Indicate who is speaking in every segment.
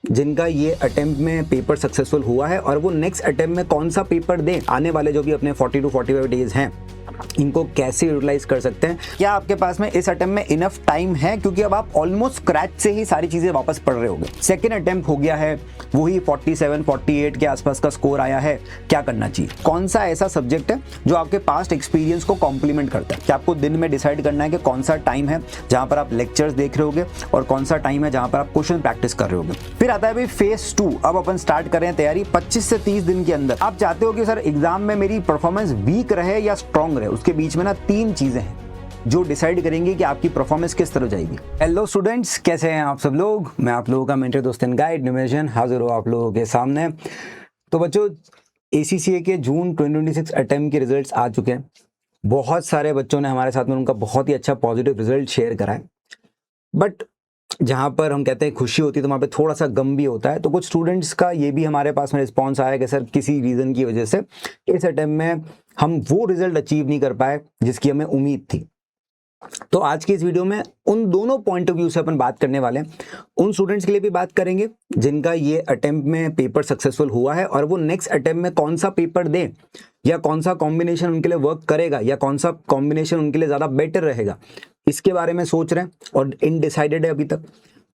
Speaker 1: जिनका ये अटेम्प्ट में पेपर सक्सेसफुल हुआ है और वो नेक्स्ट अटेम्प्ट में कौन सा पेपर दें, आने वाले जो भी अपने 40 to 45 डेज हैं इनको कैसे यूटिलाइज कर सकते हैं। क्या आपके पास में इस अटेम्प्ट में इनफ टाइम है, क्योंकि अब आप ऑलमोस्ट स्क्रैच से ही सारी चीजें वापस पढ़ रहे होंगे। सेकंड अटेम्प्ट हो गया है, वही 47 48 के आसपास का स्कोर आया है, क्या करना चाहिए, कौन सा ऐसा सब्जेक्ट है जो आपके पास्ट एक्सपीरियंस को कॉम्प्लीमेंट करता है। क्या आपको दिन में डिसाइड करना है कि कौन सा टाइम है जहां पर आप लेक्चर्स देख रहे होगे और कौन सा टाइम है जहां पर आप क्वेश्चन प्रैक्टिस कर रहे होगे। फिर आता है भाई फेज 2। अब अपन स्टार्ट कर रहे हैं तैयारी 25 से 30 दिन के अंदर। आप चाहते हो कि सर एग्जाम में मेरी परफॉर्मेंस वीक रहे या स्ट्रांग रहे, उसके बीच में ना 3 चीजें हैं जो डिसाइड करेंगे कि आपकी परफॉर्मेंस किस तरह जाएगी। हेलो स्टूडेंट्स, कैसे हैं आप सब लोग। मैं आप लोगों का मेंटर दोस्त एंड गाइड निमेशन हाजिर हो आप लोगों के सामने। तो बच्चों, ACCA के जून 2026 अटेम्प्ट के रिजल्ट्स आ चुके हैं। बहुत सारे बच्चों ने हमारे साथ में उनका बहुत ही अच्छा पॉजिटिव रिजल्ट शेयर करा है, बट जहाँ पर हम कहते हैं खुशी होती है तो वहाँ पे थोड़ा सा गम भी होता है। तो कुछ स्टूडेंट्स का ये भी हमारे पास में रिस्पॉन्स आया कि सर किसी रीज़न की वजह से इस अटेम्प्ट में हम वो रिजल्ट अचीव नहीं कर पाए जिसकी हमें उम्मीद थी। तो आज की इस वीडियो में उन दोनों पॉइंट ऑफ व्यू से अपन बात करने वाले हैं। उन स्टूडेंट्स के लिए भी बात करेंगे जिनका ये अटेम्प्ट में पेपर सक्सेसफुल हुआ है और वो नेक्स्ट अटेम्प्ट में कौन सा पेपर दें या कौन सा कॉम्बिनेशन उनके लिए वर्क करेगा या कौन सा कॉम्बिनेशन उनके लिए ज़्यादा बेटर रहेगा, इसके बारे में सोच रहे हैं और इनडिसाइडेड है अभी तक।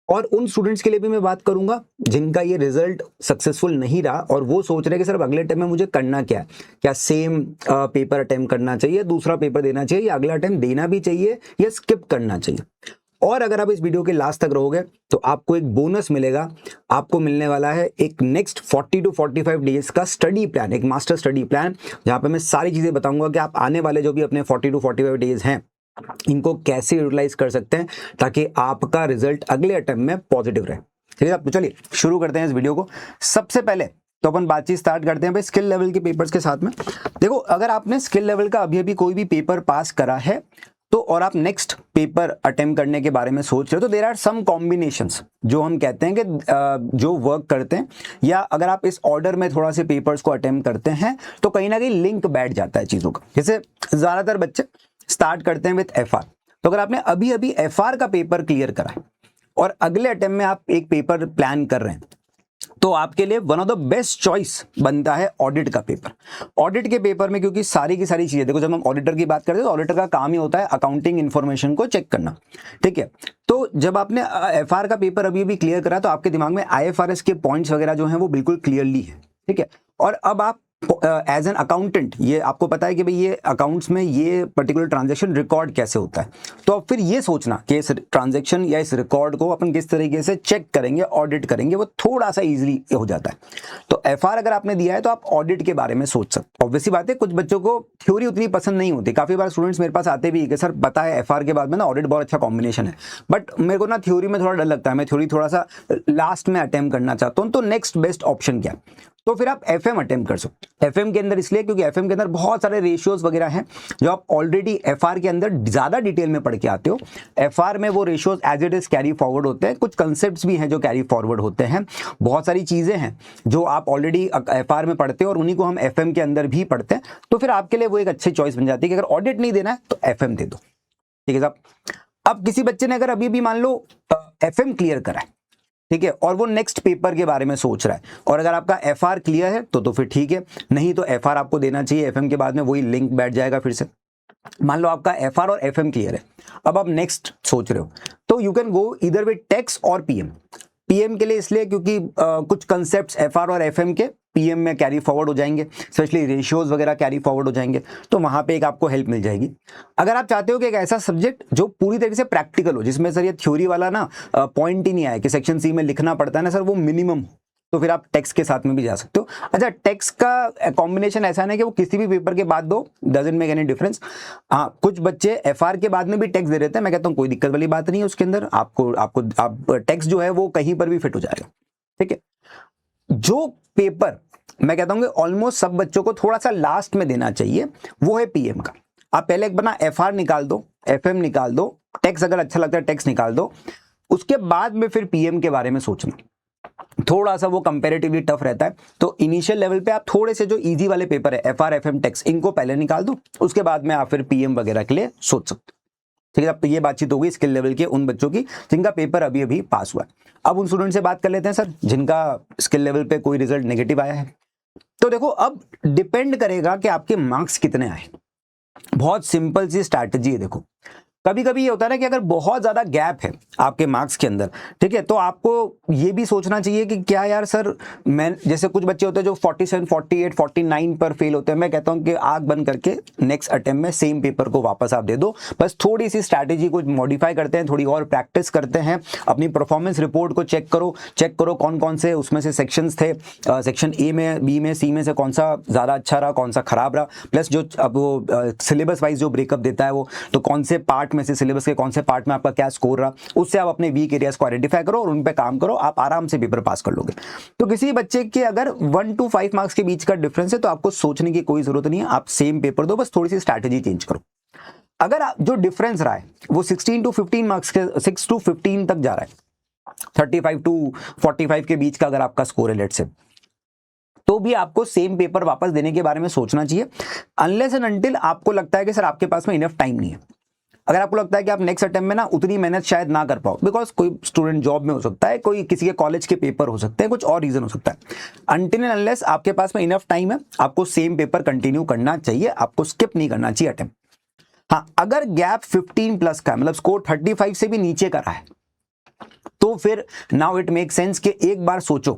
Speaker 1: और उन स्टूडेंट्स के लिए भी मैं बात करूंगा जिनका ये रिजल्ट सक्सेसफुल नहीं रहा और वो सोच रहे हैं कि सर अगले अटेम्प्ट में मुझे करना क्या है, क्या सेम पेपर अटेम्प्ट करना चाहिए, दूसरा पेपर देना चाहिए या अगला अटेम्प्ट देना भी चाहिए या स्किप करना चाहिए। और अगर आप इस वीडियो के लास्ट तक रहोगे तो आपको एक बोनस मिलेगा। आपको मिलने वाला है एक नेक्स्ट 40 to 45 डेज का स्टडी प्लान, एक मास्टर स्टडी प्लान, जहां पे मैं सारी चीजें बताऊंगा कि आप आने वाले जो भी अपने 40 to 45 डेज हैं इनको कैसे यूटिलाइज कर सकते हैं ताकि आपका रिजल्ट अगले अटेम्प्ट में पॉजिटिव रहे। ठीक है, तो चलिए शुरू करते हैं इस वीडियो को। सबसे पहले तो अपन बातचीत स्टार्ट करते हैं भाई स्किल लेवल के पेपर्स के साथ में। देखो, अगर आपने स्किल लेवल का अभी कोई भी पेपर पास करा है तो और आप नेक्स्ट पेपर अटेम्प्ट करने के बारे में सोच रहे हो तो देयर आर सम कॉम्बिनेशंस जो हम कहते हैं कि जो वर्क करते हैं, या अगर आप इस ऑर्डर में थोड़ा से पेपर्स को अटेम्प्ट करते हैं तो कहीं ना कहीं लिंक बैठ जाता है चीज़ों का। जैसे ज़्यादातर बच्चे स्टार्ट करते हैं विथ FR। तो अगर आपने अभी FR का पेपर क्लियर करा है और अगले अटेम्प्ट में आप एक पेपर प्लान कर रहे हैं तो आपके लिए one of the best choice बनता है ऑडिट का पेपर। ऑडिट के पेपर में क्योंकि सारी की सारी चीजें, देखो जब हम ऑडिटर की बात करते हैं तो ऑडिटर का काम ही होता है अकाउंटिंग इन्फॉर्मेशन को चेक करना। ठीक है, तो जब आपने FR का पेपर अभी क्लियर करा तो आपके दिमाग में IFRS के पॉइंट्स वगैरह जो हैं वो बिल्कुल क्लियरली है। ठीक है, और अब आप एज एन अकाउंटेंट ये आपको पता है कि भाई ये अकाउंट्स में ये पर्टिकुलर ट्रांजैक्शन रिकॉर्ड कैसे होता है। तो अब फिर ये सोचना कि इस ट्रांजैक्शन या इस रिकॉर्ड को अपन किस तरीके से चेक करेंगे, ऑडिट करेंगे, वो थोड़ा सा इजीली हो जाता है। तो FR अगर आपने दिया है तो आप ऑडिट के बारे में सोच सकते। ऑब्वियसली बात है, कुछ बच्चों को थ्योरी उतनी पसंद नहीं होती। काफी बार स्टूडेंट्स मेरे पास आते भी कि सर पता है FR के बाद में ना ऑडिट बहुत अच्छा कॉम्बिनेशन है, बट मेरे को ना थ्योरी में थोड़ा डर लगता है, मैं थ्योरी थोड़ा सा लास्ट में अटेम्प्ट करना चाहता हूँ। तो नेक्स्ट बेस्ट ऑप्शन क्या है? तो फिर आप FM अटेम्प्ट कर सकते हो। FM के अंदर इसलिए क्योंकि FM के अंदर बहुत सारे रेशियोज वगैरह हैं जो आप ऑलरेडी FR के अंदर ज्यादा डिटेल में पढ़ के आते हो। FR में वो ratios as it is carry forward होते हैं, कुछ कंसेप्ट्स भी हैं जो कैरी फॉरवर्ड होते हैं, बहुत सारी चीजें हैं जो आप ऑलरेडी FR में पढ़ते हो और उन्हीं को हम FM के अंदर भी पढ़ते हैं। तो फिर आपके लिए वो एक अच्छी चॉइस बन जाती है कि अगर ऑडिट नहीं देना है तो FM दे दो। ठीक है साहब। अब किसी बच्चे ने अगर अभी मान लो FM क्लियर करा है, ठीक है, और वो नेक्स्ट पेपर के बारे में सोच रहा है, और अगर आपका FR क्लियर है तो फिर ठीक है, नहीं तो FR आपको देना चाहिए। FM के बाद में वही लिंक बैठ जाएगा फिर से। मान लो आपका FR और FM क्लियर है, अब आप नेक्स्ट सोच रहे हो तो यू कैन गो इधर विद टैक्स और PM के लिए इसलिए क्योंकि कुछ कंसेप्ट्स FR और FM के PM में कैरी फॉरवर्ड हो जाएंगे, स्पेशली रेशियोज वगैरह कैरी फॉरवर्ड हो जाएंगे, तो वहां पे एक आपको हेल्प मिल जाएगी। अगर आप चाहते हो कि एक ऐसा सब्जेक्ट जो पूरी तरीके से प्रैक्टिकल हो, जिसमें सर ये थ्योरी वाला ना पॉइंट ही नहीं आए कि सेक्शन C में लिखना पड़ता है ना सर, वो मिनिमम, तो फिर आप टेक्स्ट के साथ में भी जा सकते हो। अच्छा, टेक्स्ट का कॉम्बिनेशन ऐसा नहीं कि वो किसी भी पेपर के बाद दो, डजंट मेक एनी डिफरेंस। हाँ, कुछ बच्चे FR के बाद में भी टेक्स्ट दे देते हैं, मैं कहता हूँ कोई दिक्कत वाली बात नहीं है उसके अंदर। आप टेक्स्ट जो है वो कहीं पर भी फिट हो जाएगा। ठीक है, जो पेपर मैं कहता हूँ कि ऑलमोस्ट सब बच्चों को थोड़ा सा लास्ट में देना चाहिए वो है PM का। आप पहले एक बना FR निकाल दो, FM निकाल दो, टेक्स्ट अगर अच्छा लगता है टेक्स्ट निकाल दो, उसके बाद में फिर PM के बारे में सोचना। थोड़ा सा वो कंपैरेटिवली टफ रहता है, तो इनिशियल लेवल पे आप थोड़े से जो इजी वाले पेपर है FR FM टेक्स्ट, इनको पहले निकाल दो, उसके बाद में आप फिर PM वगैरह के लिए सोच सकते हो। ठीक है, अब तो ये बातचीत होगी स्किल लेवल के उन बच्चों की जिनका पेपर अभी अभी पास हुआ है। अब उन स्टूडेंट से बात कर लेते हैं सर जिनका स्किल लेवल पे कोई रिजल्ट नेगेटिव आया है। तो देखो अब डिपेंड करेगा कि आपके मार्क्स कितने आए। बहुत सिंपल सी स्ट्रैटेजी है। देखो कभी कभी ये होता है ना कि अगर बहुत ज्यादा गैप है आपके मार्क्स के अंदर, ठीक है, तो आपको ये भी सोचना चाहिए कि क्या यार सर, मैं जैसे कुछ बच्चे होते हैं जो 47, 48, 49 पर फेल होते हैं, मैं कहता हूं कि आंख बंद करके नेक्स्ट अटेम्प्ट में सेम पेपर को वापस आप दे दो। बस थोड़ी सी स्ट्रैटेजी को मॉडिफाई करते हैं, थोड़ी और प्रैक्टिस करते हैं, अपनी परफॉर्मेंस रिपोर्ट को चेक करो कौन कौन से उसमें से सेक्शंस थे, सेक्शन ए में, बी में, सी में से कौन सा ज्यादा अच्छा रहा, कौन सा खराब रहा, प्लस जो अब वो सिलेबस वाइज जो ब्रेकअप देता है वो, तो कौन से पार्ट में से, सिलेबस के कौन से पार्ट में आपका क्या स्कोर रहा, उससे आप अपने वीक एरियाज को आइडेंटिफाई करो और उन पे काम करो, आप आराम से पेपर पास कर लोगे। तो किसी बच्चे के अगर 1 to 5 मार्क्स के बीच का डिफरेंस है तो आपको सोचने की कोई जरूरत नहीं है, आप सेम पेपर दो, बस थोड़ी सी स्ट्रैटेजी चेंज करो। अगर जो डिफरेंस रहा है वो 16 to 15 मार्क्स के 6 to 15 तक जा रहा है, 35 to 45 के बीच का अगर आपका स्कोर है लेट्स से, तो भी आपको सेम पेपर वापस देने के बारे में सोचना चाहिए, अनलेस एंड अनटिल आपको लगता है कि सर आपके पास में इनफ टाइम नहीं है। अगर आपको लगता है कि आप नेक्स्ट अटेम्प्ट में ना उतनी मेहनत शायद ना कर पाओ, बिकॉज कोई स्टूडेंट जॉब में हो सकता है, कोई किसी के कॉलेज के पेपर हो सकते हैं, कुछ और रीजन हो सकता है, अनटिल एंड अनलेस आपके पास में इनफ टाइम है, आपको सेम पेपर कंटिन्यू करना चाहिए, आपको स्किप नहीं करना चाहिए अटेम्प्ट। हाँ, अगर गैप 15 प्लस का, मतलब स्कोर 35 से भी नीचे का रहा है, तो फिर नाउ इट मेक सेंस कि एक बार सोचो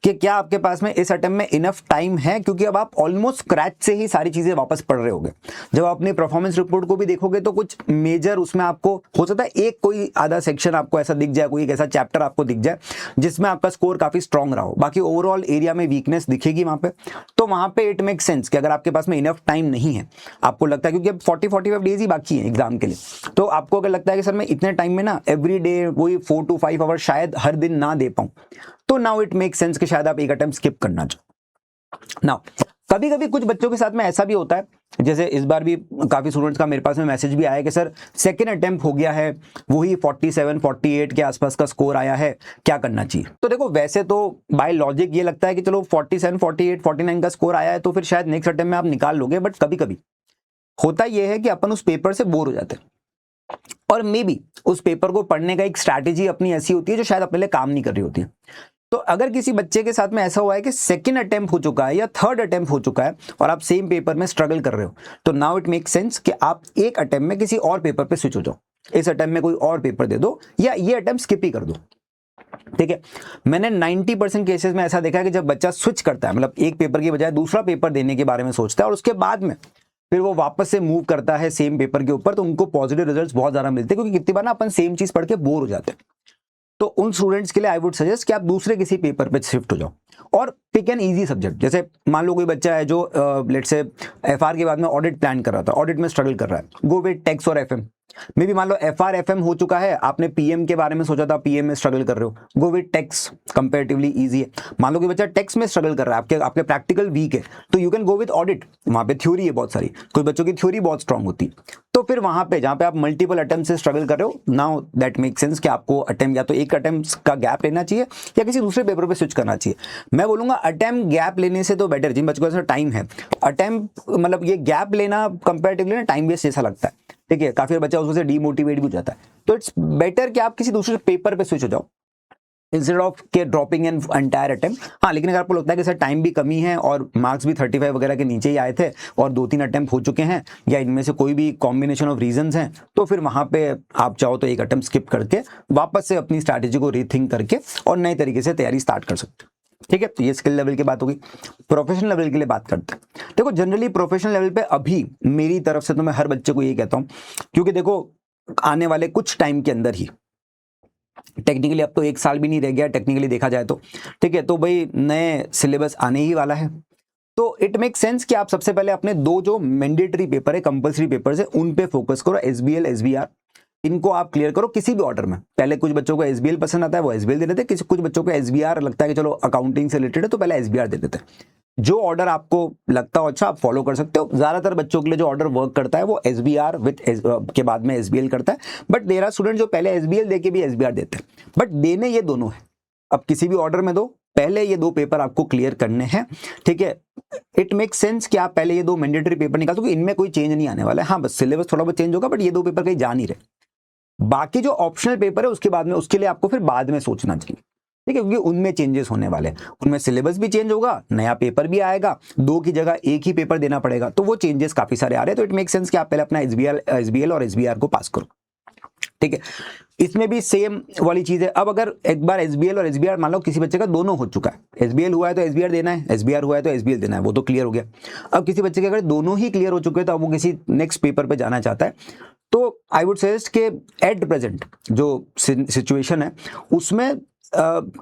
Speaker 1: कि क्या आपके पास में इस अटेम्प्ट में इनफ टाइम है, क्योंकि अब आप ऑलमोस्ट स्क्रैच से ही सारी चीजें वापस पढ़ रहे होगे। जब आप अपनी परफॉर्मेंस रिपोर्ट को भी देखोगे तो कुछ मेजर उसमें आपको हो सकता है एक कोई आधा सेक्शन आपको ऐसा दिख जाए, कोई एक ऐसा चैप्टर आपको दिख जाए जिसमें आपका स्कोर काफी स्ट्रांग रहा हो, बाकी ओवरऑल एरिया में वीकनेस दिखेगी वहां पे। तो वहां पे इट मेक सेंस कि अगर आपके पास में इनफ टाइम नहीं है, आपको लगता है क्योंकि अब 40-45 डेज ही बाकी है एग्जाम के लिए, तो आपको अगर लगता है कि सर मैं इतने टाइम में ना एवरी डे वही 4 to 5 आवर शायद हर दिन ना दे पाऊं, तो नाउ इट मेक सेंस कि शायद आप एक अटेम्प्ट स्किप करना चाहो। नाउ कभी कभी कुछ बच्चों के साथ में ऐसा भी होता है, जैसे इस बार भी काफी स्टूडेंट्स का मेरे पास में मैसेज भी आया कि सर सेकंड अटेम्प्ट हो गया है, वही 47, 48 के आसपास का स्कोर आया है, क्या करना चाहिए। तो देखो वैसे तो बाय लॉजिक ये लगता है कि चलो 47, 48, 49 का स्कोर आया है तो फिर शायद नेक्स्ट अटेम्प्ट में आप निकाल लोगे, बट कभी कभी होता यह है कि अपन उस पेपर से बोर हो जाते हैं और मे बी उस पेपर को पढ़ने का एक स्ट्रैटेजी अपनी ऐसी होती है जो शायद अपने लिए काम नहीं कर रही होती है। तो अगर किसी बच्चे के साथ में ऐसा हुआ है कि सेकंड अटेम्प्ट हो चुका है या थर्ड अटेम्प्ट हो चुका है और आप सेम पेपर में स्ट्रगल कर रहे हो, तो नाउ इट मेक सेंस कि आप एक अटेम्प्ट में किसी और पेपर पे स्विच हो जाओ, इस अटेम्प्ट में कोई और पेपर दे दो या ये अटेम्प्ट स्किप ही कर दो। ठीक है, मैंने 90% केसेस में ऐसा देखा है कि जब बच्चा स्विच करता है, मतलब एक पेपर की बजाय दूसरा पेपर देने के बारे में सोचता है और उसके बाद में फिर वो वापस से मूव करता है सेम पेपर के ऊपर, तो उनको पॉजिटिव रिजल्ट्स बहुत ज्यादा मिलते हैं, क्योंकि कितनी बार ना अपन सेम चीज पढ़ के बोर हो जाते हैं। तो उन स्टूडेंट्स के लिए आई वुड सजेस्ट कि आप दूसरे किसी पेपर पे शिफ्ट हो जाओ और पिक एन इजी सब्जेक्ट। जैसे मान लो कोई बच्चा है जो लेट्स से एफआर के बाद में ऑडिट प्लान कर रहा था, ऑडिट में स्ट्रगल कर रहा है, गो विद टैक्स और एफएम। मे बी मान लो एफआर एफएम हो चुका है, आपने पीएम के बारे में सोचा था, पीएम में स्ट्रगल कर रहे हो, go with tax, comparatively easy है। मान लो कि बच्चा टैक्स में स्ट्रगल कर रहा है, आपके प्रैक्टिकल वीक है, तो you can go with audit, वहां पे थ्योरी है बहुत सारी, कुछ बच्चों की थ्योरी बहुत स्ट्रांग होती है। तो फिर वहां पे जहां पे आप मल्टीपल अटेम्प्ट से स्ट्रगल कर रहे हो, नाउ दैट मेक सेंस कि आपको अटेम्प्ट या तो एक अटेम्प्ट का गैप लेना चाहिए या किसी दूसरे पेपर पे स्विच करना चाहिए। मैं बोलूंगा अटेम्प्ट गैप लेने से तो बेटर, जिन बच्चों के पास टाइम है, अटेम्प्ट मतलब ये गैप लेना कंपैरेटिवली ना टाइम वेस्ट जैसा लगता है। ठीक है, काफी बच्चा उससे डीमोटिवेट भी हो जाता है, तो इट्स बेटर कि आप किसी दूसरे पेपर पे स्विच हो जाओ इंस्टेड ऑफ के ड्रॉपिंग एन एंटायर अटेम्प्ट। हाँ, लेकिन अगर आपको लगता है कि सर टाइम भी कमी है और मार्क्स भी 35 वगैरह के नीचे ही आए थे और 2-3 अटेम्प्ट हो चुके हैं या इनमें से कोई भी कॉम्बिनेशन ऑफ रीजंस हैं, तो फिर वहां पे आप चाहो तो एक अटेम्प्ट स्किप करके वापस से अपनी स्ट्रैटेजी को रीथिंक करके और नए तरीके से तैयारी स्टार्ट कर सकते हैं। ठीक है, तो ये स्किल लेवल की बात होगी। प्रोफेशनल लेवल के लिए बात करते हैं। देखो जनरली प्रोफेशनल लेवल पे अभी मेरी तरफ से तो मैं हर बच्चे को यही कहता हूं, क्योंकि देखो आने वाले कुछ टाइम के अंदर ही, टेक्निकली अब तो 1 साल भी नहीं रह गया टेक्निकली देखा जाए तो, ठीक है, तो भाई नए सिलेबस आने ही वाला है। तो इट मेक सेंस कि आप सबसे पहले अपने 2 जो मैंडेटरी पेपर है, कंपल्सरी पेपर्स है, उन पे फोकस करो। एसबीएल, एसबीआर, इनको आप क्लियर करो किसी भी ऑर्डर में। पहले कुछ बच्चों को एसबीएल पसंद आता है, वो एसबीएल दे देते हैं, कुछ बच्चों को एसबीआर लगता है कि चलो अकाउंटिंग से रिलेटेड है तो पहले एसबीआर दे देते हैं। जो ऑर्डर आपको लगता हो अच्छा आप फॉलो कर सकते हो। ज्यादातर बच्चों के लिए जो ऑर्डर वर्क करता है वो एसबीआर विद के बाद में एसबीएल करता है, बट देयर आर स्टूडेंट जो पहले एसबीएल देके भी एसबीआर देते हैं, बट देने ये दोनों है। अब किसी भी ऑर्डर में दो, पहले ये 2 पेपर आपको क्लियर करने हैं। ठीक है, इट मेक सेंस कि आप पहले ये 2 मैंडेटरी पेपर निकाल दो, इनमें कोई चेंज नहीं आने वाला है। हाँ, बस सिलेबस थोड़ा बहुत चेंज होगा, बट ये 2 पेपर कहीं जा नहीं रहे। बाकी जो ऑप्शनल पेपर है उसके बाद में, उसके लिए आपको फिर बाद में सोचना चाहिए, ठीक है, क्योंकि उनमें चेंजेस होने वाले हैं, उनमें सिलेबस भी चेंज होगा, नया पेपर भी आएगा, 2 की जगह 1 ही पेपर देना पड़ेगा, तो वो चेंजेस काफी सारे आ रहे हैं। तो इट मेक सेंस कि आप पहले अपना एसबीएल और एसबीआर को पास करो, ठीक है। इसमें भी सेम वाली चीज है। अब अगर एक बार एसबीएल और एसबीआर मान लो किसी बच्चे का दोनों हो चुका है, एसबीएल हुआ है तो एसबीआर देना है, एसबीआर हुआ है तो एसबीएल देना है, वो तो क्लियर हो गया। अब किसी बच्चे के अगर दोनों ही क्लियर हो चुके हैं तो अब वो किसी नेक्स्ट पेपर पे जाना चाहता है, तो आई वुड सजेस्ट कि एट प्रेजेंट जो सिचुएशन है उसमें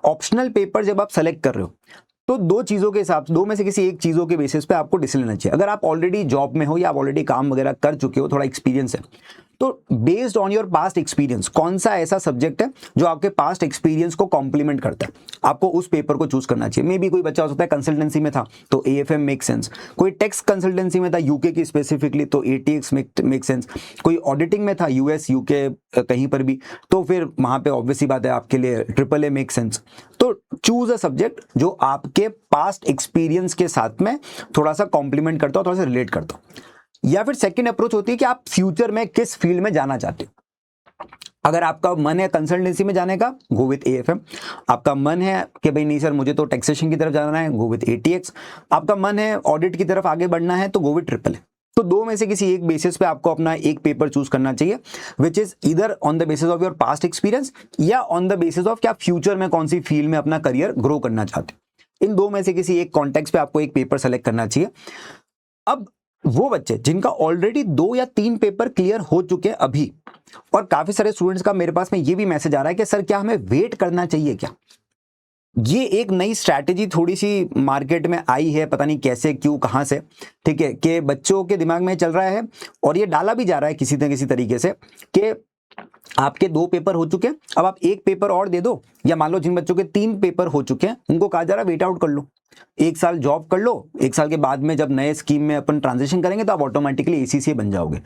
Speaker 1: ऑप्शनल पेपर जब आप सेलेक्ट कर रहे हो तो 2 चीजों के हिसाब से, 2 में से किसी एक चीजों के बेसिस पे आपको डिसीजन लेना चाहिए। अगर आप ऑलरेडी जॉब में हो या आप ऑलरेडी काम वगैरह कर चुके हो, थोड़ा एक्सपीरियंस है, तो based on your past experience कौन सा ऐसा सब्जेक्ट है जो आपके पास्ट एक्सपीरियंस को कॉम्प्लीमेंट करता है, आपको उस पेपर को चूज करना चाहिए। मे बी कोई बच्चा हो सकता है कंसल्टेंसी में था तो एएफएम मेक सेंस, कोई टैक्स कंसल्टेंसी में था यूके की स्पेसिफिकली तो एटीएक्स मेक सेंस, कोई ऑडिटिंग में था यूएस यूके कहीं पर भी, तो फिर वहां पे ऑब्वियसली बात है आपके लिए ट्रिपल ए मेक सेंस। तो चूज अ सब्जेक्ट जो आपके पास्ट एक्सपीरियंस के साथ में थोड़ा सा कॉम्प्लीमेंट करता हो, थोड़ा सा रिलेट करता हो। या फिर सेकंड अप्रोच होती है कि आप फ्यूचर में किस फील्ड में जाना चाहते हो। अगर आपका मन है कंसल्टेंसी में जाने का, गो विथ एएफएम। आपका मन है कि भाई नहीं सर मुझे तो टैक्सेशन की तरफ जाना है, गो विथ एटीएक्स। आपका मन है ऑडिट की तरफ आगे बढ़ना है तो गो विथ ट्रिपल ए। तो 2 में से किसी एक बेसिस पे आपको अपना एक पेपर चूज करना चाहिए, which is either on the basis of your past experience या ऑन द बेसिस ऑफ कि आप फ्यूचर में कौन सी फील्ड में अपना करियर ग्रो करना चाहते हो। इन 2 में से किसी एक कॉन्टेक्स्ट पे आपको एक पेपर सेलेक्ट करना चाहिए। अब वो बच्चे जिनका ऑलरेडी 2 या 3 पेपर क्लियर हो चुके हैं अभी, और काफी सारे स्टूडेंट्स का मेरे पास में ये भी मैसेज आ रहा है कि सर क्या हमें वेट करना चाहिए क्या। ये एक नई स्ट्रैटेजी थोड़ी सी मार्केट में आई है, पता नहीं कैसे क्यों कहां से, ठीक है, कि बच्चों के दिमाग में चल रहा है और ये डाला भी जा रहा है किसी न किसी तरीके से कि आपके 2 पेपर हो चुके हैं, अब आप एक पेपर और दे दो, या मान लो जिन बच्चों के 3 पेपर हो चुके हैं उनको कहा जा रहा है वेट आउट कर लो, 1 साल जॉब कर लो, 1 साल के बाद में जब नए स्कीम में अपन ट्रांजिशन करेंगे तो आप ऑटोमेटिकली एसीसीए बन जाओगे।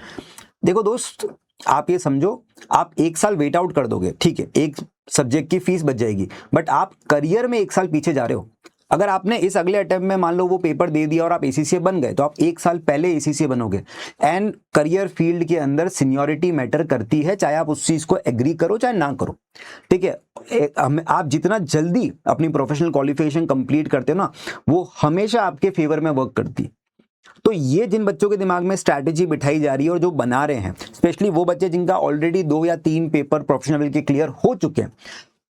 Speaker 1: देखो दोस्त, आप ये समझो, आप 1 साल वेट आउट कर दोगे, ठीक है, एक सब्जेक्ट की फीस बच जाएगी, बट आप करियर में 1 साल पीछे जा रहे हो। अगर आपने इस अगले अटेम्प्ट में मान लो वो पेपर दे दिया और आप एसीसीए बन गए तो आप 1 साल पहले एसीसीए बनोगे। एंड करियर फील्ड के अंदर सीनियरिटी मैटर करती है, चाहे आप उस चीज को एग्री करो चाहे ना करो, ठीक है। आप जितना जल्दी अपनी प्रोफेशनल क्वालिफिकेशन कंप्लीट करते हो ना, वो हमेशा आपके फेवर में वर्क करती है। तो ये जिन बच्चों के दिमाग में स्ट्रैटेजी बिठाई जा रही है और जो बना रहे हैं, स्पेशली वो बच्चे जिनका ऑलरेडी 2 या 3 पेपर प्रोफेशनल लेवल के क्लियर हो चुके हैं,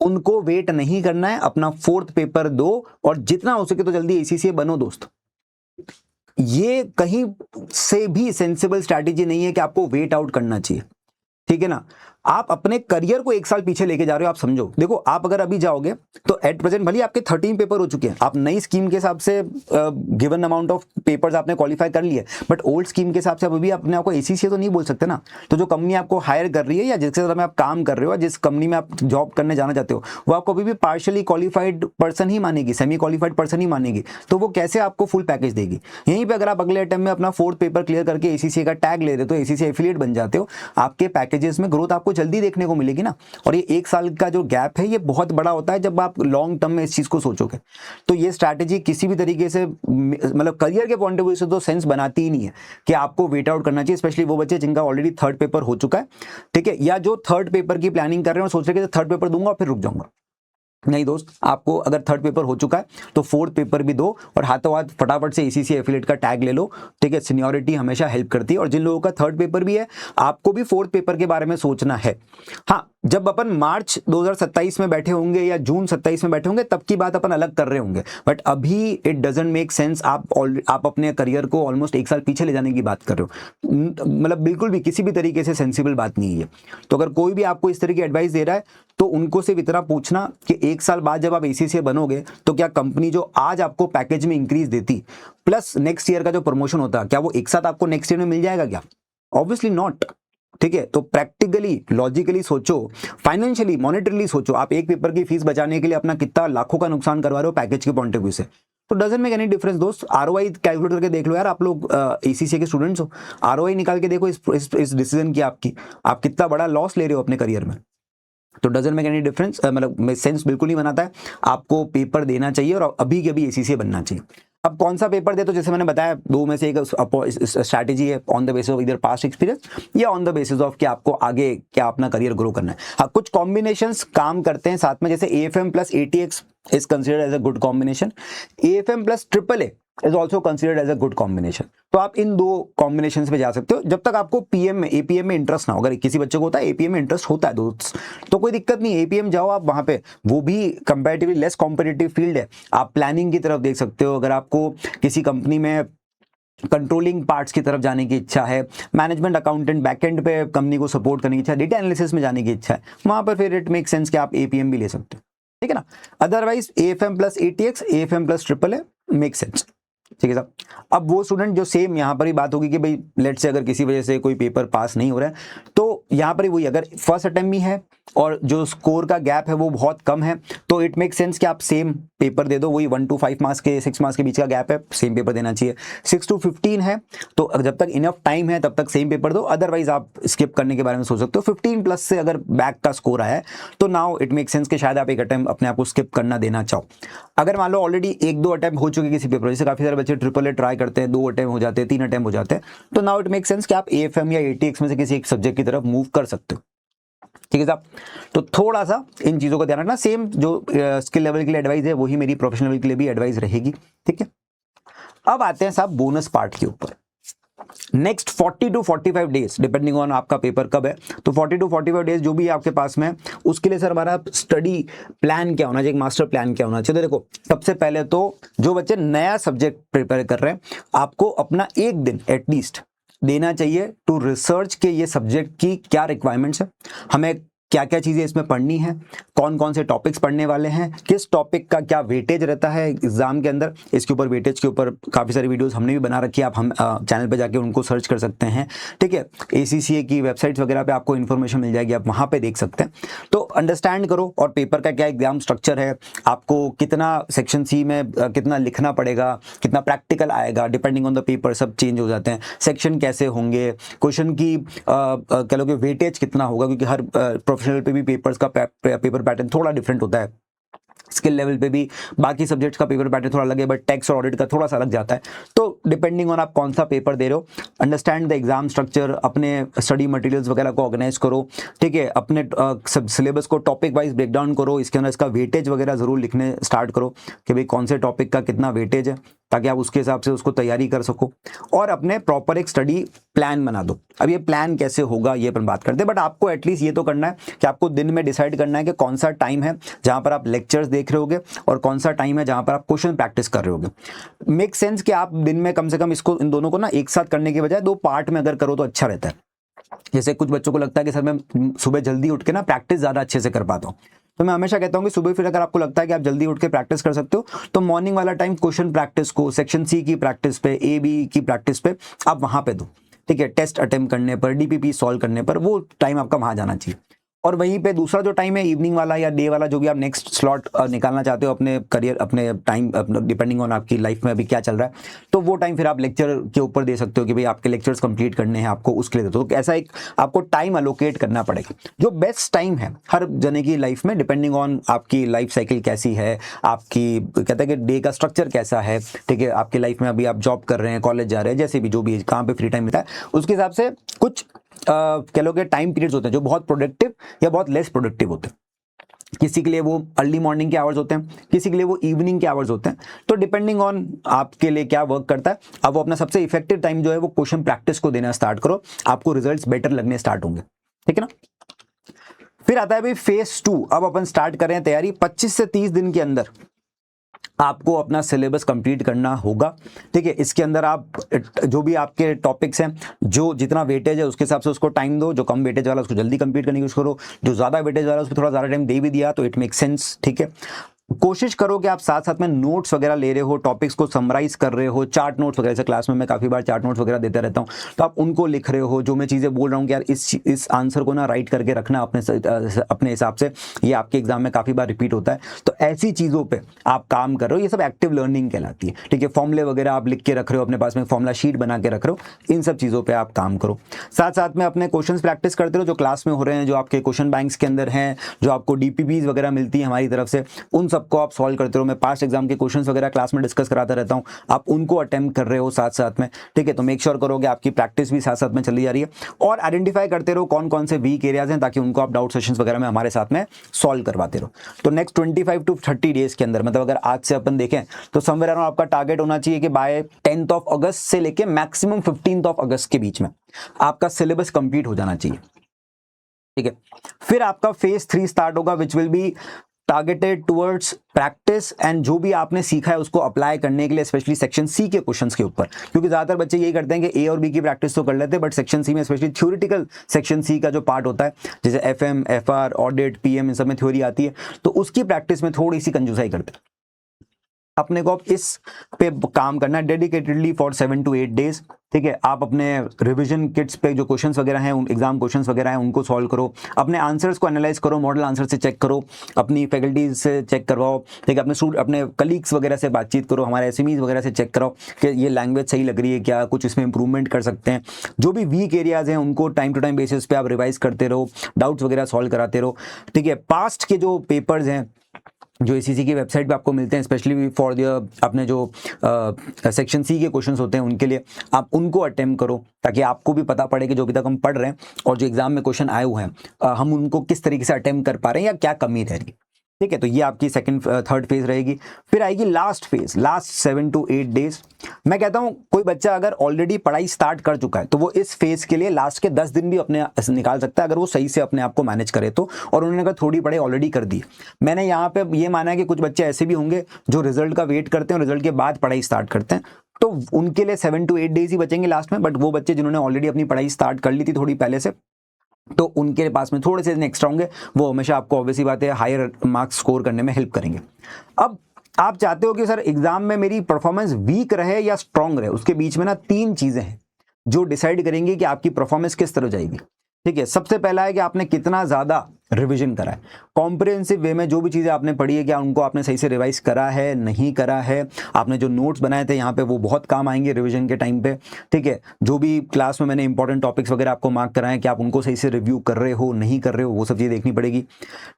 Speaker 1: उनको वेट नहीं करना है, अपना 4th पेपर दो और जितना हो सके तो जल्दी एसीसीए बनो दोस्त। ये कहीं से भी सेंसिबल स्ट्रैटेजी नहीं है कि आपको वेट आउट करना चाहिए, ठीक है ना। आप अपने करियर को 1 साल पीछे लेके जा रहे हो। आप समझो, देखो आप अगर अभी जाओगे तो एट प्रेजेंट भले आपके 13 पेपर हो चुके हैं, आप नई स्कीम के हिसाब से गिवन अमाउंट ऑफ पेपर्स आपने क्वालिफाई कर लिए, बट ओल्ड स्कीम के हिसाब से अभी अपने आपको एसीसीए तो नहीं बोल सकते ना। तो जो कंपनी आपको हायर कर रही है या जिसके साथ में आप काम कर रहे हो, जिस कंपनी में आप जॉब करने जाना चाहते हो, वो आपको अभी भी पार्शियली क्वालिफाइड पर्सन ही मानेगी, सेमी क्वालिफाइड पर्सन ही मानेगी। तो वो कैसे आपको फुल पैकेज देगी। यहीं पर अगर आप अगले अटेम्प्ट में अपना 4th पेपर क्लियर करके एसीसीए का टैग ले देते हो, एसीसीए एफिलिएट बन जाते हो, आपके पैकेजेस में ग्रोथ आपको जल्दी देखने को मिलेगी ना। और ये 1 साल का जो गैप है ये बहुत बड़ा होता है जब आप लॉन्ग टर्म में इस चीज को सोचोगे। तो ये स्ट्रैटेजी किसी भी तरीके से मतलब करियर के पॉइंट ऑफ व्यू से तो सेंस बनाती ही नहीं है कि आपको वेट आउट करना चाहिए, स्पेशली वो बच्चे जिनका ऑलरेडी 3rd पेपर हो चुका है, ठीक है, या जो 3rd पेपर की प्लानिंग कर रहे हैं और सोच रहे हैं कि 3rd पेपर दूंगा और फिर रुक जाऊंगा। नहीं दोस्त, आपको अगर 3rd पेपर हो चुका है तो 4th पेपर भी दो और हाथों हाथ फटाफट से एसीसीए एफिलिएट का टैग ले लो, ठीक है। सीनियरिटी हमेशा हेल्प करती है। और जिन लोगों का 3rd पेपर भी है, आपको भी 4th पेपर के बारे में सोचना है। हाँ, जब अपन मार्च 2027 में बैठे होंगे या जून 27 में बैठे होंगे तब की बात अपन अलग कर रहे होंगे, बट अभी इट डजंट मेक सेंस। आप अपने करियर को ऑलमोस्ट 1 साल पीछे ले जाने की बात कर रहे हो, मतलब बिल्कुल भी किसी भी तरीके से सेंसिबल बात नहीं है। तो अगर कोई भी आपको इस तरह की एडवाइस दे रहा है तो उनको सिर्फ इतना पूछना कि 1 साल बाद जब आप एसीसीए बनोगे तो क्या कंपनी जो आज आपको पैकेज में इंक्रीज देती प्लस नेक्स्ट ईयर का जो प्रमोशन होता, क्या वो एक साथ आपको नेक्स्ट ईयर में मिल जाएगा क्या? ऑब्वियसली नॉट, ठीक है। तो प्रैक्टिकली लॉजिकली सोचो, फाइनेंशियली मॉनेटरीली सोचो, आप एक पेपर की फीस बचाने के लिए अपना कितना लाखों का नुकसान करवा रहे हो पैकेज के पॉइंट ऑफ व्यू से। तो डजंट मेक एनी डिफरेंस दोस्त। आरओआई कैलकुलेट करके देख लो यार, आप लोग एसीसीए के स्टूडेंट्स हो, आरओआई निकाल के देखो इस डिसीजन की आपकी, आप कितना बड़ा लॉस ले रहे हो अपने करियर में। तो डजंट मेक एनी डिफरेंस, मतलब सेंस बिल्कुल नहीं बनाता है। आपको पेपर देना चाहिए और अभी के अभी एसीसीए बनना चाहिए। अब कौन सा पेपर दे, तो जैसे मैंने बताया दो में से एक स्ट्रैटेजी है, ऑन द बेसिस ऑफ इधर पास्ट एक्सपीरियंस या ऑन द बेसिस ऑफ कि आपको आगे क्या अपना करियर ग्रो करना है। हाँ, कुछ कॉम्बिनेशंस काम करते हैं साथ में, जैसे AFM plus ATX is considered as a good combination, AFM plus AAA is also considered as a good combination. तो आप इन दो कॉम्बिनेशन पे जा सकते हो जब तक आपको PM में APM में इंटरेस्ट ना हो। अगर किसी बच्चे को होता है APM में इंटरेस्ट होता है तो कोई दिक्कत नहीं, APM जाओ आप वहां पे, वो भी कंपैरेटिवली लेस कॉम्पिटिटिव फील्ड है। आप प्लानिंग की तरफ देख सकते हो, अगर आपको किसी कंपनी में कंट्रोलिंग पार्ट्स की तरफ जाने की इच्छा है, मैनेजमेंट अकाउंटेंट बैकएंड पे कंपनी को सपोर्ट करने की इच्छा है, डेटा एनालिसिस में जाने की इच्छा है, वहां पर फिर इट मेक सेंस कि आप APM भी ले सकते हो, ठीक है ना। Otherwise AFM plus ATX, AFM plus AAA make sense, ठीक है साहब। अब वो स्टूडेंट जो सेम यहाँ पर ही बात होगी कि भाई लेट से अगर किसी वजह से कोई पेपर पास नहीं हो रहा है, तो यहाँ पर ही वही, अगर फर्स्ट अटेम्प्ट ही है और जो स्कोर का गैप है वो बहुत कम है, तो इट मेक सेंस कि आप सेम पेपर दे दो। वही 1 to 5 मार्क्स के 6 मार्क्स के बीच का गैप है, सेम पेपर देना चाहिए। 6 to 15 है तो जब तक इनफ टाइम है तब तक सेम पेपर दो, अदरवाइज आप स्किप करने के बारे में सोच सकते हो। 15 प्लस से अगर बैक का स्कोर आया है तो नाउ इट मेक सेंस कि शायद आप एक अटेम्प्ट अपने आप को स्किप करना देना चाहो। अगर मान लो ऑलरेडी 1-2 अटेम्प्ट हो चुके किसी पेपर, जैसे काफी सारे बच्चे AAA ट्राई करते हैं, 2 अटेम्प्ट हो जाते हैं, 3 अटेम्प्ट हो जाते हैं, तो नाउ इट मेक सेंस कि आप AFM या ATX में से किसी एक सब्जेक्ट की तरफ मूव कर सकते हो, ठीक है साहब। तो थोड़ा सा इन चीजों का ध्यान रखना। सेम जो स्किल लेवल के लिए एडवाइस है वही मेरी प्रोफेशनल लेवल के लिए भी एडवाइस रहेगी, ठीक है। अब आते हैं साहब बोनस पार्ट के ऊपर। Next 40 to 45 days depending on आपका पेपर कब है, तो 40 to 45 डेज जो भी आपके पास में, उसके लिए सर हमारा स्टडी प्लान क्या होना चाहिए, एक मास्टर प्लान क्या होना चाहिए। तो देखो, सबसे पहले तो जो बच्चे नया सब्जेक्ट प्रिपेयर कर रहे हैं, आपको अपना एक दिन एटलीस्ट देना चाहिए टू रिसर्च के ये सब्जेक्ट की क्या रिक्वायरमेंट्स है, हमें क्या क्या चीज़ें इसमें पढ़नी है, कौन कौन से टॉपिक्स पढ़ने वाले हैं, किस टॉपिक का क्या वेटेज रहता है एग्जाम के अंदर। इसके ऊपर वेटेज के ऊपर काफ़ी सारी वीडियोस हमने भी बना रखी है, आप हम चैनल पे जाके उनको सर्च कर सकते हैं, ठीक है। ACCA की वेबसाइट्स वगैरह पे आपको इन्फॉर्मेशन मिल जाएगी, आप वहाँ पे देख सकते हैं। तो अंडरस्टैंड करो, और पेपर का क्या एग्जाम स्ट्रक्चर है, आपको कितना सेक्शन C में कितना लिखना पड़ेगा, कितना प्रैक्टिकल आएगा, डिपेंडिंग ऑन द पेपर सब चेंज हो जाते हैं। सेक्शन कैसे होंगे, क्वेश्चन की कह लो कि वेटेज कितना होगा, क्योंकि हर प्रोफेशनल पे भी पेपर्स का पेपर पैटर्न थोड़ा डिफरेंट होता है। स्किल लेवल पे भी बाकी सब्जेक्ट्स का पेपर पैटर्न थोड़ा अलग है, बट टैक्स और ऑडिट का थोड़ा सा अलग जाता है। तो डिपेंडिंग ऑन आप कौन सा पेपर दे रहे हो, अंडरस्टैंड द एग्जाम स्ट्रक्चर, अपने स्टडी मटेरियल्स वगैरह को ऑर्गेनाइज करो, ठीक है। अपने सब सिलेबस को टॉपिक वाइज ब्रेक डाउन करो, इसके अंदर इसका वेटेज वगैरह जरूर लिखने स्टार्ट करो कि भाई कौन से टॉपिक का कितना वेटेज है, ताकि आप उसके हिसाब से उसको तैयारी कर सको, और अपने प्रॉपर एक स्टडी प्लान बना दो। अब ये प्लान कैसे होगा ये अपन बात करते हैं, बट आपको एटलीस्ट ये तो करना है कि आपको दिन में डिसाइड करना है कि कौन सा टाइम है जहां पर आप लेक्चर्स देख रहे होगे और कौन सा टाइम है जहां पर आप क्वेश्चन प्रैक्टिस कर रहे होगे। मेक सेंस कि आप दिन में कम से कम इसको, इन दोनों को ना एक साथ करने के बजाय 2 पार्ट में अगर करो तो अच्छा रहता है। जैसे कुछ बच्चों को लगता है कि सर मैं सुबह जल्दी उठ के ना प्रैक्टिस ज्यादा अच्छे से कर पाता हूँ, तो मैं हमेशा कहता हूँ कि सुबह फिर अगर आपको लगता है कि आप जल्दी उठ के प्रैक्टिस कर सकते हो, तो मॉर्निंग वाला टाइम क्वेश्चन प्रैक्टिस को, सेक्शन C की प्रैक्टिस पे, AB की प्रैक्टिस पे आप वहां पे दो, ठीक है। टेस्ट अटेम्प्ट करने पर, DPP सॉल्व करने पर वो टाइम आपका वहां जाना चाहिए। और वहीं पे दूसरा जो टाइम है इवनिंग वाला या डे वाला, जो भी आप नेक्स्ट स्लॉट निकालना चाहते हो अपने करियर, अपने टाइम, डिपेंडिंग ऑन आपकी लाइफ में अभी क्या चल रहा है, तो वो टाइम फिर आप लेक्चर के ऊपर दे सकते हो कि भाई आपके लेक्चर्स कंप्लीट करने हैं, आपको उसके लिए दे दो। तो ऐसा एक आपको टाइम अलोकेट करना पड़ेगा, जो बेस्ट टाइम है हर जने की लाइफ में, डिपेंडिंग ऑन आपकी लाइफ साइकिल कैसी है, आपकी कहते हैं कि डे का स्ट्रक्चर कैसा है, ठीक है। आपकी लाइफ में अभी आप जॉब कर रहे हैं, कॉलेज जा रहे हैं, जैसे भी जो भी कहाँ पे फ्री टाइम मिलता है, उसके हिसाब से कुछ कह लो कि टाइम पीरियड्स होते हैं जो बहुत प्रोडक्टिव या बहुत लेस प्रोडक्टिव होते हैं। किसी के लिए वो अर्ली मॉर्निंग के आवर्स होते हैं, किसी के लिए वो इवनिंग के आवर्स होते हैं। तो डिपेंडिंग ऑन आपके लिए क्या वर्क करता है, अब वो अपना सबसे इफेक्टिव टाइम जो है वो क्वेश्चन प्रैक्टिस को देना स्टार्ट करो, आपको रिजल्ट्स बेटर लगने स्टार्ट होंगे, ठीक है ना। फिर आता है भाई फेज 2। अब अपन स्टार्ट कर रहे हैं तैयारी। 25 से 30 दिन के अंदर आपको अपना सिलेबस कंप्लीट करना होगा, ठीक है। इसके अंदर आप जो भी आपके टॉपिक्स हैं, जो जितना वेटेज है उसके हिसाब से उसको टाइम दो। जो कम वेटेज वाला उसको जल्दी कंप्लीट करने की कोशिश करो, जो ज़्यादा वेटेज वाला उसको थोड़ा ज़्यादा टाइम दे भी दिया तो इट मेक सेंस, ठीक है। कोशिश करो कि आप साथ साथ में नोट्स वगैरह ले रहे हो, टॉपिक्स को समराइज कर रहे हो, चार्ट नोट्स वगैरह। से क्लास में मैं काफ़ी बार चार्ट नोट्स वगैरह देता रहता हूँ, तो आप उनको लिख रहे हो। जो मैं चीज़ें बोल रहा हूँ कि यार इस आंसर को ना राइट करके रखना अपने हिसाब से, ये आपके एग्जाम में काफ़ी बार रिपीट होता है। तो ऐसी चीज़ों पर आप काम कर रहे हो, ये सब एक्टिव लर्निंग कहलाती है, ठीक है। फॉर्मूले वगैरह आप लिख के रख रहे हो, अपने पास में फॉर्मूला शीट बना के रख रहे हो, इन सब चीज़ों पर आप काम करो। साथ साथ में अपने क्वेश्चन प्रैक्टिस करते रहो जो क्लास में हो रहे हैं, जो आपके क्वेश्चन बैंक्स के अंदर हैं, जो आपको DPPs वगैरह मिलती है हमारी तरफ से, उन सबको आप सॉल्व करते रहो। मैं पास्ट एग्जाम के क्वेश्चंस वगैरह क्लास में डिस्कस कराता रहता हूँ, आप उनको अटेम्प्ट कर रहे हो साथ साथ में, ठीक है। तो मेक श्योर करोगे आपकी प्रैक्टिस भी साथ साथ में चली जा रही है, और आइडेंटिफाई करते रहो कौन कौन से वीक एरियाज हैं, ताकि उनको आप डाउट सेशंस वगैरह में हमारे साथ में सॉल्व करवाते रहो। तो नेक्स्ट 25 to 30 डेज के अंदर, मतलब अगर आज से अपन देखें तो समवेयर अराउंड आपका टारगेट होना चाहिए कि बाय 10th of अगस्त से लेके मैक्सिमम 15th of अगस्त के बीच में आपका सिलेबस कंप्लीट हो जाना चाहिए, ठीक है। फिर आपका फेज 3 स्टार्ट होगा, which will be targeted towards practice and जो भी आपने सीखा है उसको अप्लाई करने के लिए, स्पेशली सेक्शन सी के क्वेश्चंस के ऊपर, क्योंकि ज्यादातर बच्चे यही करते हैं कि ए और बी की प्रैक्टिस तो कर लेते हैं, बट सेक्शन सी में स्पेशली थ्योरेटिकल सेक्शन सी का जो पार्ट होता है, जैसे एफएम, एफआर, ऑडिट, पीएम, इन सब में थ्योरी आती है, तो उसकी प्रैक्टिस में थोड़ी सी कंजूसाई करते हैं। अपने को अब इस पे काम करना है डेडिकेटेडली फॉर 7 to 8 डेज, ठीक है। आप अपने रिवीजन किट्स पे जो क्वेश्चंस वगैरह हैं, एग्जाम क्वेश्चंस वगैरह हैं, उनको सॉल्व करो, अपने आंसर्स को एनालाइज करो, मॉडल आंसर से चेक करो, अपनी फैकल्टीज से चेक करवाओ, ठीक है। अपने कलीग्स वगैरह से बातचीत करो, हमारे एसएमईज वगैरह से चेक कराओ कि ये लैंग्वेज सही लग रही है क्या, कुछ इसमें इंप्रूवमेंट कर सकते हैं। जो भी वीक एरियाज हैं उनको टाइम टू टाइम बेसिस पे आप रिवाइज करते रहो, डाउट्स वगैरह सॉल्व कराते रहो, ठीक है। पास्ट के जो पेपर्स हैं जो एसीसी की वेबसाइट पे आपको मिलते हैं, स्पेशली फॉर द अपने जो सेक्शन सी के क्वेश्चंस होते हैं उनके लिए, आप उनको अटेम्प्ट करो, ताकि आपको भी पता पड़े कि जो अभी तक हम पढ़ रहे हैं और जो एग्जाम में क्वेश्चन आए हुए हैं हम उनको किस तरीके से अटेम्प्ट कर पा रहे हैं या क्या कमी रह रही है, ठीक है। तो ये आपकी थर्ड फेज रहेगी। फिर आएगी last phase, last 7 to 8 days. मैं कहता हूं कोई बच्चा अगर ऑलरेडी पढ़ाई स्टार्ट कर चुका है तो वो इस फेज के लिए लास्ट के 10 दिन भी अपने निकाल सकता है, अगर वो सही से अपने आप को मैनेज करे तो, और उन्होंने अगर थोड़ी पढ़ाई ऑलरेडी कर दी। मैंने यहाँ पे ये माना है कि कुछ बच्चे ऐसे भी होंगे जो रिजल्ट का वेट करते हैं और रिजल्ट के बाद पढ़ाई स्टार्ट करते हैं, तो उनके लिए 7 to 8 डेज ही बचेंगे लास्ट में। बट वो बच्चे जिन्होंने ऑलरेडी अपनी पढ़ाई स्टार्ट कर ली थी थोड़ी पहले से, तो उनके पास में थोड़े से दिन एक्स्ट्रा होंगे, वो हमेशा आपको ऑब्वियसली बात है हायर मार्क्स स्कोर करने में हेल्प करेंगे। अब आप चाहते हो कि सर एग्जाम में मेरी परफॉर्मेंस वीक रहे या स्ट्रांग रहे, उसके बीच में ना 3 चीजें हैं जो डिसाइड करेंगी कि आपकी परफॉर्मेंस किस तरह जाएगी, ठीक है। सबसे पहला है कि आपने कितना ज्यादा रिवीजन करा है, कॉम्प्रिहेंसिव वे में जो भी चीजें आपने पढ़ी है क्या उनको आपने सही से रिवाइज करा है, नहीं करा है। आपने जो नोट्स बनाए थे यहाँ पे वो बहुत काम आएंगे रिवीजन के टाइम पे, ठीक है। जो भी क्लास में मैंने इंपॉर्टेंट टॉपिक्स वगैरह आपको मार्क कराए कि आप उनको सही से रिव्यू कर रहे हो, नहीं कर रहे हो, वो सब चीजें देखनी पड़ेगी,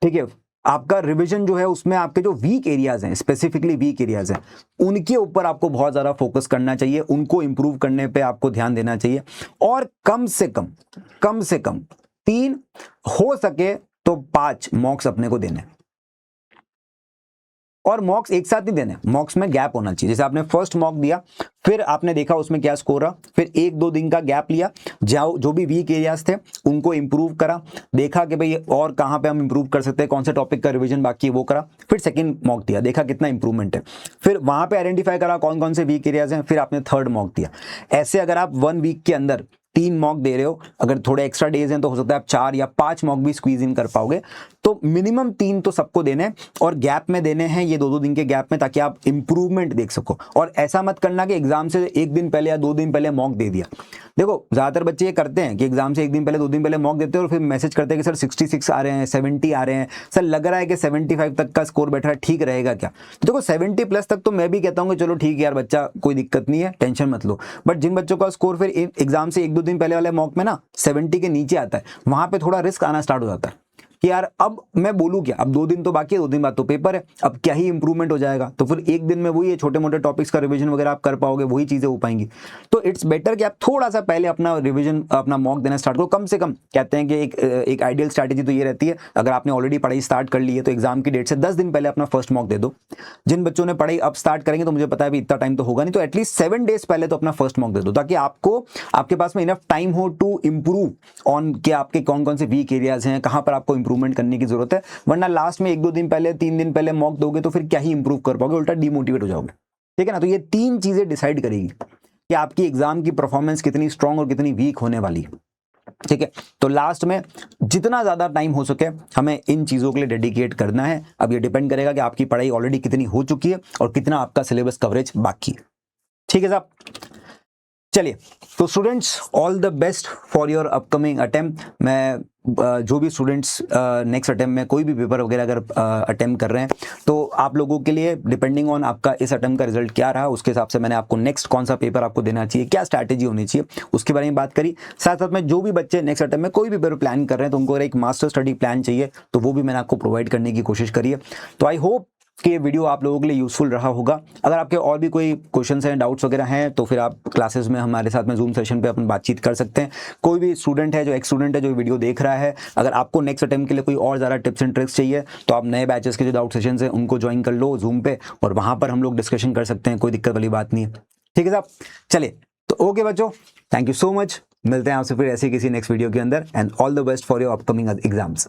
Speaker 1: ठीक है। आपका रिवीजन जो है उसमें आपके जो वीक एरियाज हैं, स्पेसिफिकली वीक एरियाज हैं, उनके ऊपर आपको बहुत ज्यादा फोकस करना चाहिए, उनको इंप्रूव करने पे आपको ध्यान देना चाहिए, और कम से कम 3 हो सके तो 5 मॉक्स अपने को देने, और मॉक्स एक साथ नहीं देने, मॉक्स में गैप होना चाहिए। जैसे आपने फर्स्ट मॉक दिया, फिर आपने देखा उसमें क्या स्कोर रहा, फिर 1-2 दिन का गैप लिया, जो भी वीक एरियाज थे उनको इंप्रूव करा, देखा कि भाई और कहां पे हम इंप्रूव कर सकते हैं, कौन से टॉपिक का रिवीजन बाकी है वो करा, फिर सेकंड मॉक दिया, देखा कितना इंप्रूवमेंट है, फिर वहां पे आइडेंटिफाई करा कौन कौन से वीक एरियाज हैं, फिर आपने थर्ड मॉक दिया। ऐसे अगर आप 1 वीक के अंदर 3 मॉक दे रहे हो, अगर थोड़े एक्स्ट्रा डेज हैं तो हो सकता है आप 4 या 5 मॉक भी स्क्वीज इन कर पाओगे, तो मिनिमम 3 तो सबको देने हैं, और गैप में देने हैं ये 2-2 दिन के गैप में, ताकि आप इंप्रूवमेंट देख सको। और ऐसा मत करना कि एग्जाम से 1 दिन पहले या 2 दिन पहले मॉक दे दिया। देखो ज्यादातर बच्चे ये करते हैं कि एग्जाम से 1 दिन पहले 2 दिन पहले मॉक देते हैं और फिर मैसेज करते हैं कि सर 66 आ रहे हैं, 70 आ रहे हैं, सर लग रहा है कि 75 तक का स्कोर बैठ रहा है, ठीक रहेगा क्या? देखो 70 प्लस तक तो मैं भी कहता हूँ कि चलो ठीक है यार बच्चा, कोई दिक्कत नहीं है, टेंशन मत लो। बट जिन बच्चों का स्कोर फिर एग्जाम से 1-2 दिन पहले वाले मॉक में ना 70 के नीचे आता है, वहां पे थोड़ा रिस्क आना स्टार्ट हो जाता है कि यार अब मैं बोलूं क्या, अब 2 दिन तो बाकी है, 2 दिन बाद तो पेपर है, अब क्या ही इंप्रूवमेंट हो जाएगा। तो फिर 1 दिन में वही छोटे मोटे टॉपिक्स का रिवीजन वगैरह आप कर पाओगे, वही चीजें हो पाएंगी। तो इट्स बेटर कि आप थोड़ा सा पहले अपना रिवीजन, अपना मॉक देना स्टार्ट करो। कम से कम कहते हैं कि एक आइडियल स्ट्रैटेजी तो ये रहती है, अगर आपने ऑलरेडी पढ़ाई स्टार्ट कर ली है तो एग्जाम की डेट से 10 दिन पहले अपना फर्स्ट मॉक दे दो। जिन बच्चों ने पढ़ाई अब स्टार्ट करेंगे तो मुझे पता है इतना टाइम तो होगा नहीं, तो एटलीस्ट 7 डेज पहले तो अपना फर्स्ट मॉक दे दो, ताकि आपके पास में इनफ टाइम हो टू इंप्रूव ऑन कि आपके कौन कौन से वीक एरियाज हैं, कहां पर आपको इंप्रूवमेंट करने की जरूरत है। वरना लास्ट में 1-2 दिन पहले, 3 दिन पहले मॉक दोगे तो फिर क्या ही इंप्रूव कर पाओगे, उल्टा डिमोटिवेट हो जाओगे, ठीक है ना। तो ये 3 चीजें डिसाइड करेगी कि आपकी एग्जाम की परफॉर्मेंस कितनी स्ट्रांग और कितनी वीक होने वाली है, ठीक है। तो लास्ट में जितना ज्यादा टाइम हो सके हमें इन चीजों के लिए डेडिकेट करना है। अब ये डिपेंड करेगा कि आपकी पढ़ाई ऑलरेडी कितनी हो चुकी है और कितना आपका सिलेबस कवरेज बाकी है, ठीक है साहब। चलिए, तो students all the best for your upcoming attempt. मैं जो भी स्टूडेंट्स नेक्स्ट अटेम्प्ट में कोई भी पेपर वगैरह अगर अटेम्प्ट कर रहे हैं, तो आप लोगों के लिए डिपेंडिंग ऑन आपका इस अटेम्प्ट का रिजल्ट क्या रहा, उसके हिसाब से मैंने आपको नेक्स्ट कौन सा पेपर आपको देना चाहिए, क्या स्ट्रैटेजी होनी चाहिए, उसके बारे में बात करी। साथ साथ में जो भी बच्चे नेक्स्ट अटेम्प्ट में कोई भी पेपर प्लान कर रहे हैं तो उनको अगर एक मास्टर स्टडी प्लान चाहिए तो वो भी मैंने आपको प्रोवाइड करने की कोशिश करी है। तो आई होप कि ये वीडियो आप लोगों के लिए यूजफुल रहा होगा। अगर आपके और भी कोई क्वेश्चंस हैं, डाउट्स वगैरह हैं, तो फिर आप क्लासेस में हमारे साथ में जूम सेशन पे अपन बातचीत कर सकते हैं। कोई भी स्टूडेंट है जो एक्स स्टूडेंट है जो वीडियो देख रहा है, अगर आपको नेक्स्ट अटेम्प्ट के लिए कोई और ज़्यादा टिप्स एंड ट्रिक्स चाहिए तो आप नए बैचेस के जो डाउट सेशंस हैं उनको ज्वाइन कर लो जूम पे, और वहाँ पर हम लोग डिस्कशन कर सकते हैं, कोई दिक्कत वाली बात नहीं है। ठीक है साहब, चलिए तो ओके बच्चों, थैंक यू सो मच। मिलते हैं आपसे फिर ऐसे किसी नेक्स्ट वीडियो के अंदर, and all the best for your upcoming exams.